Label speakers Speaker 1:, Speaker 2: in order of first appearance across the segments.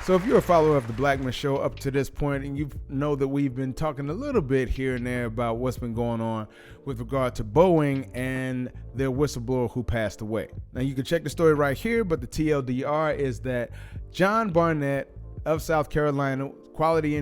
Speaker 1: So if you're a follower of the Blackman Show up to this point, and you know that we've been talking a little bit here and there about what's been going on with regard to Boeing and their whistleblower who passed away. Now you can check the story right here, but the TLDR is that John Barnett of South Carolina, quality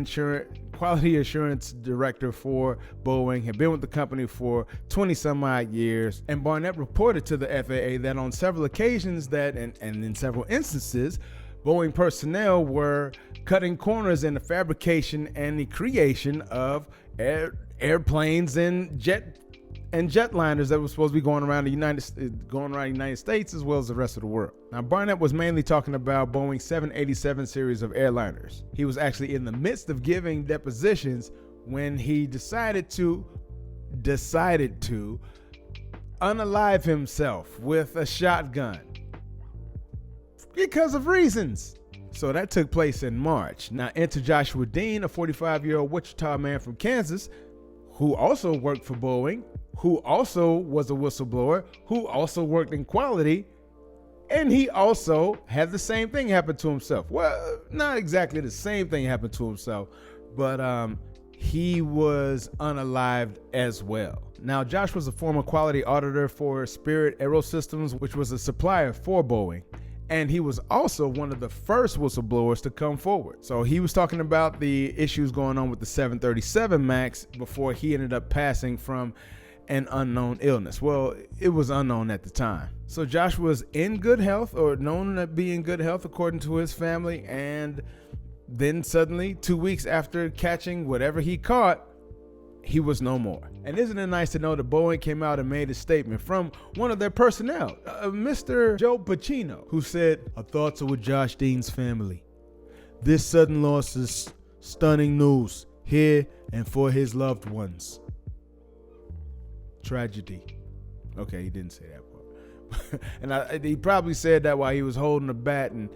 Speaker 1: assurance director for Boeing, had been with the company for 20 some odd years, and Barnett reported to the FAA that on several occasions and in several instances, Boeing personnel were cutting corners in the fabrication and the creation of airplanes and jetliners that were supposed to be going around the United States as well as the rest of the world. Now, Barnett was mainly talking about Boeing 787 series of airliners. He was actually in the midst of giving depositions when he decided to unalive himself with a shotgun because of reasons. So that took place in March. Now enter Joshua Dean, a 45-year-old Wichita man from Kansas, who also worked for Boeing, who also was a whistleblower, who also worked in quality, and he also had the same thing happen to himself. Well, not exactly the same thing happened to himself, but he was unalived as well. Now, Josh was a former quality auditor for Spirit Aerosystems, which was a supplier for Boeing. And he was also one of the first whistleblowers to come forward. So he was talking about the issues going on with the 737 MAX before he ended up passing from an unknown illness. Well, it was unknown at the time. So Josh was in good health, or known to be in good health according to his family. And then suddenly, 2 weeks after catching whatever he caught, he was no more. And isn't it nice to know that Boeing came out and made a statement from one of their personnel, Mr. Joe Pacino, who said, "Our thoughts are with Josh Dean's family. This sudden loss is stunning news here and for his loved ones. Tragedy." Okay, he didn't say that part. And he probably said that while he was holding a bat and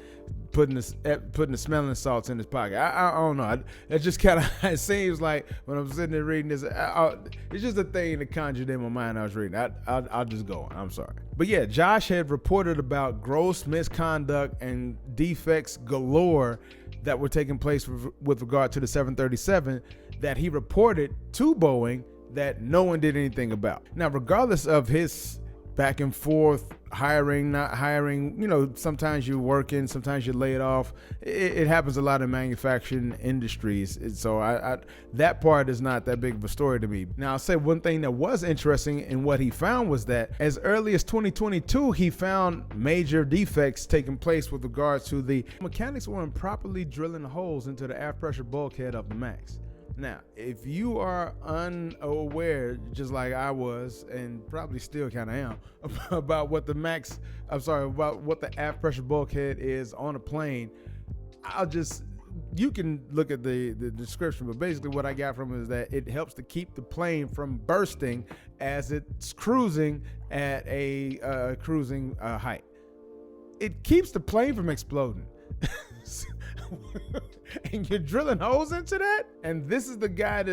Speaker 1: putting the smelling salts in his pocket. I don't know. It just kind of, it seems like when I'm sitting there reading this, it's just a thing that conjured in my mind. I was reading. I'll just go on. I'm sorry. But yeah, Josh had reported about gross misconduct and defects galore that were taking place with regard to the 737 that he reported to Boeing that no one did anything about. Now, regardless of his back and forth, hiring, not hiring, sometimes you're working, sometimes you're laid off. It happens a lot in manufacturing industries. So that part is not that big of a story to me. Now, I'll say one thing that was interesting in what he found was that as early as 2022, he found major defects taking place with regards to the mechanics were improperly drilling holes into the aft pressure bulkhead of the MAX. Now, if you are unaware, just like I was, and probably still kind of am, about what the aft pressure bulkhead is on a plane, you can look at the description, but basically what I got from it is that it helps to keep the plane from bursting as it's cruising at a cruising height. It keeps the plane from exploding. And you're drilling holes into that? And this is the guy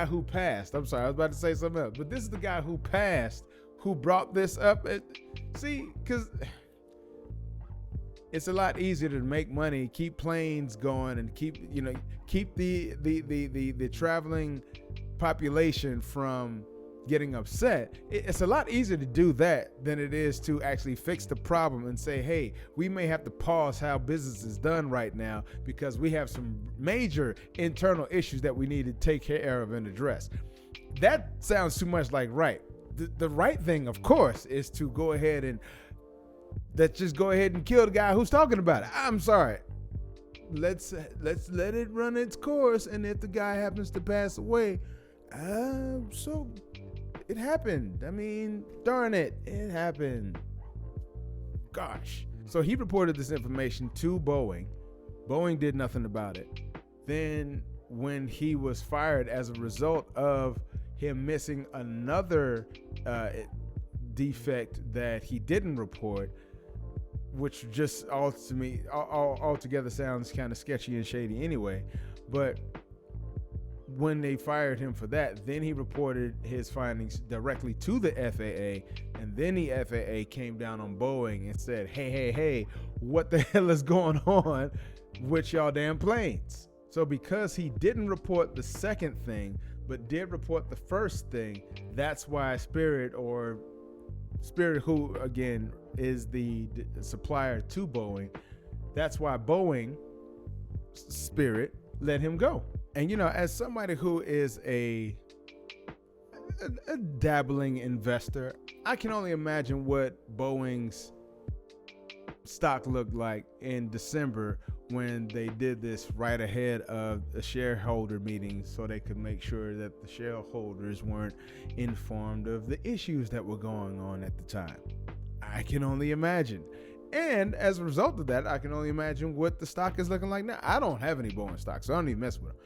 Speaker 1: who passed. I'm sorry, I was about to say something else, but this is the guy who passed, who brought this up. See, because it's a lot easier to make money, keep planes going, and keep the traveling population from getting upset. It's a lot easier to do that than it is to actually fix the problem and say, hey, we may have to pause how business is done right now because we have some major internal issues that we need to take care of and address. That sounds too much like right. The right thing, of course, is to go ahead and kill the guy who's talking about it. I'm sorry. Let's let it run its course, and if the guy happens to pass away, so it happened. I mean, darn it, it happened. Gosh. So he reported this information to Boeing. Boeing did nothing about it. Then when he was fired as a result of him missing another defect that he didn't report, which just altogether sounds kind of sketchy and shady anyway, but when they fired him for that, then he reported his findings directly to the FAA, and then the FAA came down on Boeing and said, hey, what the hell is going on with y'all damn planes? So because he didn't report the second thing, but did report the first thing, that's why Spirit, who again is the supplier to Boeing, that's why Boeing, Spirit, let him go. And as somebody who is a dabbling investor, I can only imagine what Boeing's stock looked like in December when they did this right ahead of a shareholder meeting, so they could make sure that the shareholders weren't informed of the issues that were going on at the time. I can only imagine. And as a result of that, I can only imagine what the stock is looking like now. I don't have any Boeing stock, so I don't even mess with them.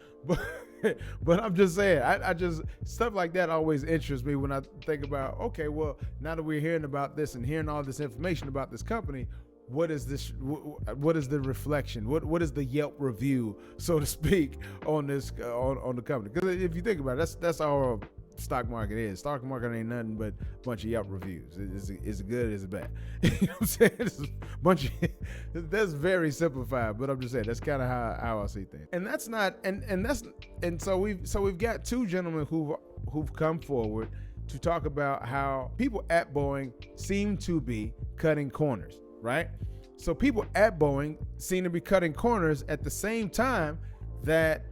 Speaker 1: But I'm just saying, I just, stuff like that always interests me when I think about, okay, well, now that we're hearing about this and hearing all this information about this company, what is this? What is the reflection? What is the Yelp review, so to speak, on this on the company? Because if you think about it, that's all stock market is. Stock market ain't nothing but a bunch of Yelp reviews. Is it good? Is it bad? You know what I'm saying? It's a bunch of, that's very simplified, but I'm just saying that's kind of how I see things. And that's not and so we've got two gentlemen who've come forward to talk about how people at Boeing seem to be cutting corners. Right? So people at Boeing seem to be cutting corners at the same time that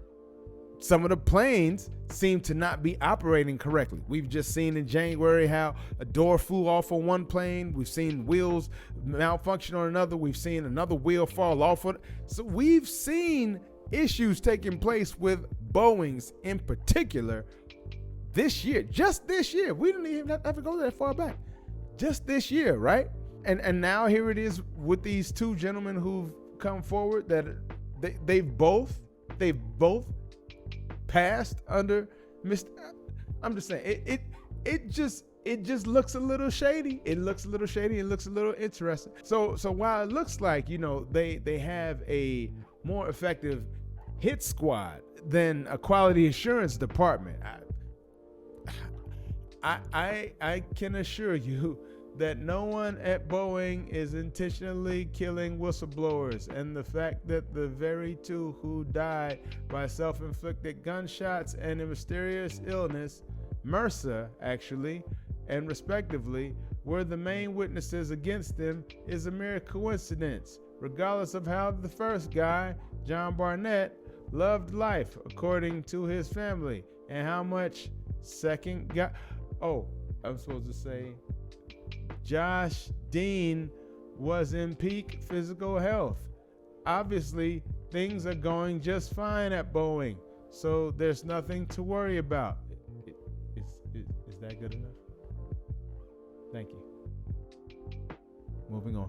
Speaker 1: some of the planes seem to not be operating correctly. We've just seen in January how a door flew off on one plane. We've seen wheels malfunction on another. We've seen another wheel fall off. So we've seen issues taking place with Boeings in particular this year. Just this year. We didn't even have to go that far back. Just this year, right? And now here it is with these two gentlemen who've come forward that they've both passed under Mr. I'm just saying it just looks a little shady. It looks a little shady. It looks a little interesting. So while it looks like they have a more effective hit squad than a quality assurance department, I can assure you that no one at Boeing is intentionally killing whistleblowers, and the fact that the very two who died by self-inflicted gunshots and a mysterious illness, MRSA actually, and respectively, were the main witnesses against them is a mere coincidence, regardless of how the first guy, John Barnett, loved life according to his family, and how much second guy, I'm supposed to say Josh Dean was in peak physical health. Obviously, things are going just fine at Boeing, so there's nothing to worry about. Is that good enough? Thank you. Moving on.